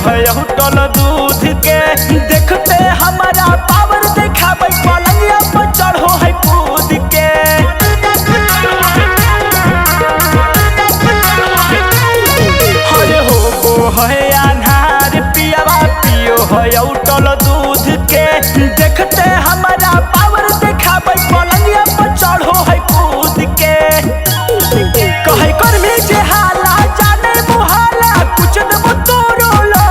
है होटल दूध के देखते हमारा पावर देखाबै पलंगिया पर चढ़ो है कूद के। अरे हो है अनहार पियावा पियो है होटल दूध के देखते हमारा पावर देखाबै पलंगिया पर चढ़ो है कूद के। कहे कर में जे हाला जाने मुहाला कुछ देबो तोरो लो।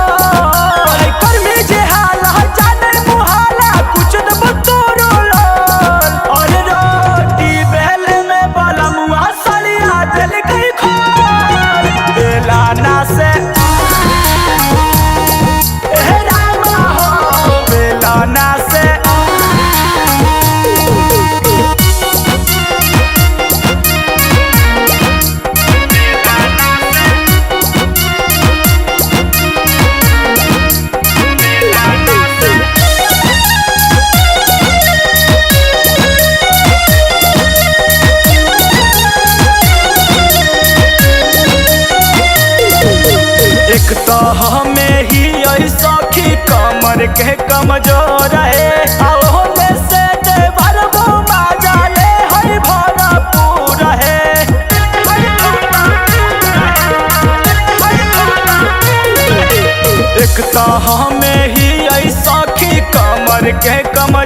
कहे कर में जे हाला जाने मुहाला कुछ देबो तोरो लो। और रोटी बेले में बलमुआ सलिया दिल गई खोल बेलाना से रामा हो बेलाना से। एक तो हमें ही ऐसा की कमर के कमजोर है होने से देवर वो माजा ले हर भरपूर है। एक तो हमें ही ऐसा की कमर के कमजोर